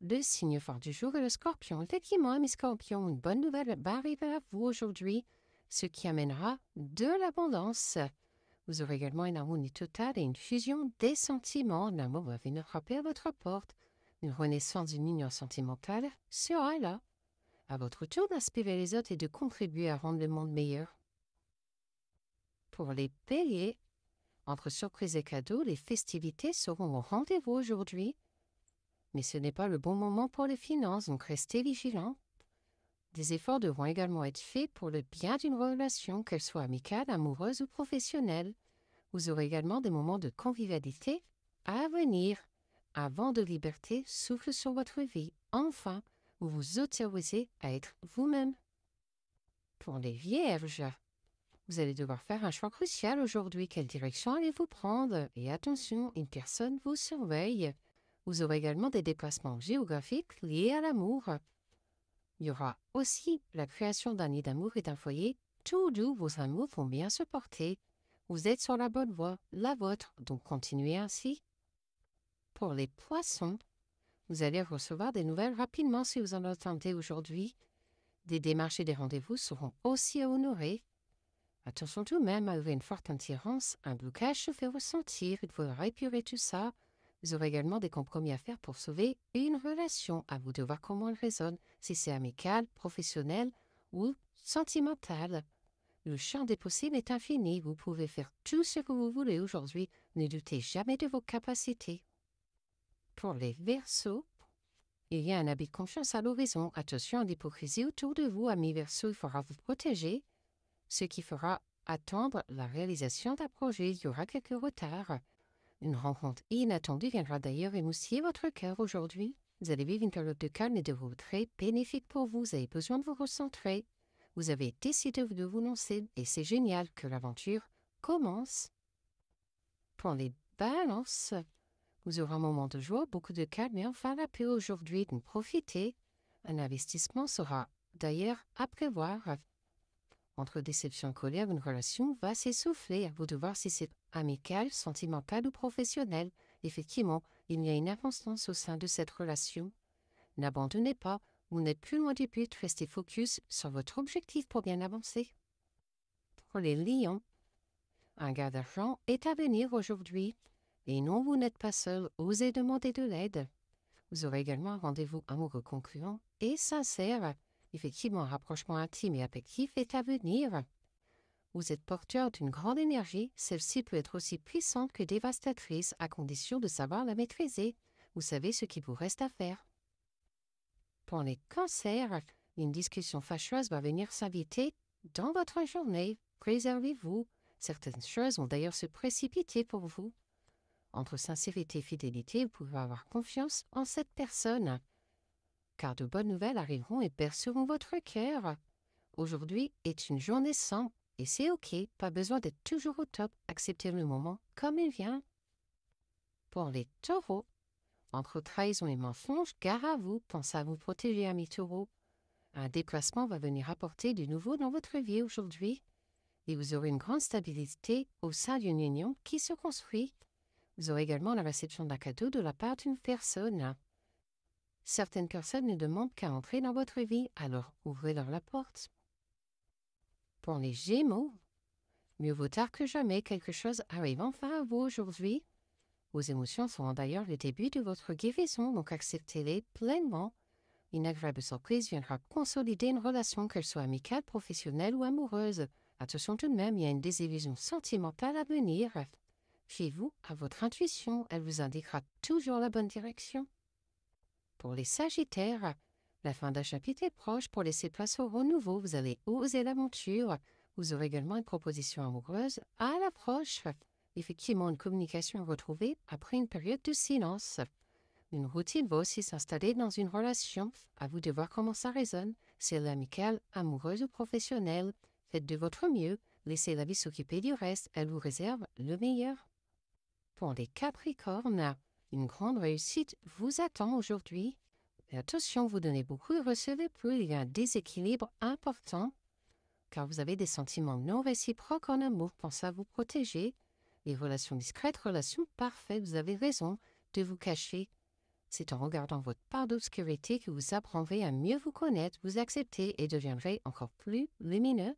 le signe fort du jour est le scorpion. Effectivement, mes scorpions, une bonne nouvelle va arriver à vous aujourd'hui, ce qui amènera de l'abondance. Vous aurez également une harmonie totale et une fusion des sentiments. L'amour va venir frapper à votre porte. Une renaissance d'une union sentimentale sera là. À votre tour d'inspirer les autres et de contribuer à rendre le monde meilleur. Pour les béliers, entre surprises et cadeaux, les festivités seront au rendez-vous aujourd'hui. Mais ce n'est pas le bon moment pour les finances, donc restez vigilants. Des efforts devront également être faits pour le bien d'une relation, qu'elle soit amicale, amoureuse ou professionnelle. Vous aurez également des moments de convivialité à venir. Un vent de liberté souffle sur votre vie. Enfin, vous vous autorisez à être vous-même. Pour les vierges, vous allez devoir faire un choix crucial aujourd'hui. Quelle direction allez-vous prendre? Et attention, une personne vous surveille. Vous aurez également des déplacements géographiques liés à l'amour. Il y aura aussi la création d'un nid d'amour et d'un foyer tout doux. Vos amours vont bien se porter. Vous êtes sur la bonne voie, la vôtre, donc continuez ainsi. Pour les poissons, vous allez recevoir des nouvelles rapidement si vous en attendez aujourd'hui. Des démarches et des rendez-vous seront aussi à honorer. Attention tout de même à une forte attirance, un blocage se fait ressentir, il faudra épurer tout ça. Vous aurez également des compromis à faire pour sauver une relation. À vous de voir comment elle résonne, si c'est amical, professionnel ou sentimental. Le champ des possibles est infini. Vous pouvez faire tout ce que vous voulez aujourd'hui. Ne doutez jamais de vos capacités. Pour les Verseaux, il y a un habit de confiance à l'horizon. Attention à l'hypocrisie autour de vous, amis Verseaux, il faudra vous protéger, ce qui fera attendre la réalisation d'un projet. Il y aura quelques retards. Une rencontre inattendue viendra d'ailleurs émoustiller votre cœur aujourd'hui. Vous allez vivre une période de calme et de retrait bénéfique pour vous. Vous avez besoin de vous recentrer. Vous avez décidé de vous lancer et c'est génial que l'aventure commence. Pour les balances, vous aurez un moment de joie, beaucoup de calme et enfin la paix aujourd'hui. Donc profitez. Un investissement sera d'ailleurs à prévoir. Entre déception et colère, une relation va s'essouffler. À vous de voir si c'est amical, sentimental ou professionnel. Effectivement, il y a une importance au sein de cette relation. N'abandonnez pas. Vous n'êtes plus loin du but. Restez focus sur votre objectif pour bien avancer. Pour les lions, un gain d'argent est à venir aujourd'hui. Et non, vous n'êtes pas seul. Osez demander de l'aide. Vous aurez également un rendez-vous amoureux concluant et sincère. Effectivement, un rapprochement intime et affectif est à venir. Vous êtes porteur d'une grande énergie. Celle-ci peut être aussi puissante que dévastatrice à condition de savoir la maîtriser. Vous savez ce qu'il vous reste à faire. Pour les cancers, une discussion fâcheuse va venir s'inviter dans votre journée. Préservez-vous. Certaines choses vont d'ailleurs se précipiter pour vous. Entre sincérité et fidélité, vous pouvez avoir confiance en cette personne. Car de bonnes nouvelles arriveront et berceront votre cœur. Aujourd'hui est une journée sans, et c'est ok, pas besoin d'être toujours au top, acceptez le moment comme il vient. Pour les taureaux, entre trahison et mensonge, gare à vous, pensez à vous protéger, amis taureaux. Un déplacement va venir apporter du nouveau dans votre vie aujourd'hui, et vous aurez une grande stabilité au sein d'une union qui se construit. Vous aurez également la réception d'un cadeau de la part d'une personne. Certaines personnes ne demandent qu'à entrer dans votre vie, alors ouvrez-leur la porte. Pour les Gémeaux, mieux vaut tard que jamais, quelque chose arrive enfin à vous aujourd'hui. Vos émotions seront d'ailleurs le début de votre guérison, donc acceptez-les pleinement. Une agréable surprise viendra consolider une relation, qu'elle soit amicale, professionnelle ou amoureuse. Attention tout de même, il y a une désillusion sentimentale à venir. Fiez-vous à votre intuition, elle vous indiquera toujours la bonne direction. Pour les Sagittaires, la fin d'un chapitre est proche. Pour laisser place au renouveau, vous allez oser l'aventure. Vous aurez également une proposition amoureuse à l'approche. Effectivement, une communication retrouvée après une période de silence. Une routine va aussi s'installer dans une relation. À vous de voir comment ça résonne. Si elle est amicale, amoureuse ou professionnelle. Faites de votre mieux. Laissez la vie s'occuper du reste. Elle vous réserve le meilleur. Pour les Capricornes, une grande réussite vous attend aujourd'hui. Mais attention, vous donnez beaucoup et recevez peu. Il y a un déséquilibre important car vous avez des sentiments non réciproques en amour. Pensez à vous protéger. Les relations discrètes, relations parfaites. Vous avez raison de vous cacher. C'est en regardant votre part d'obscurité que vous apprendrez à mieux vous connaître, vous accepter et deviendrez encore plus lumineux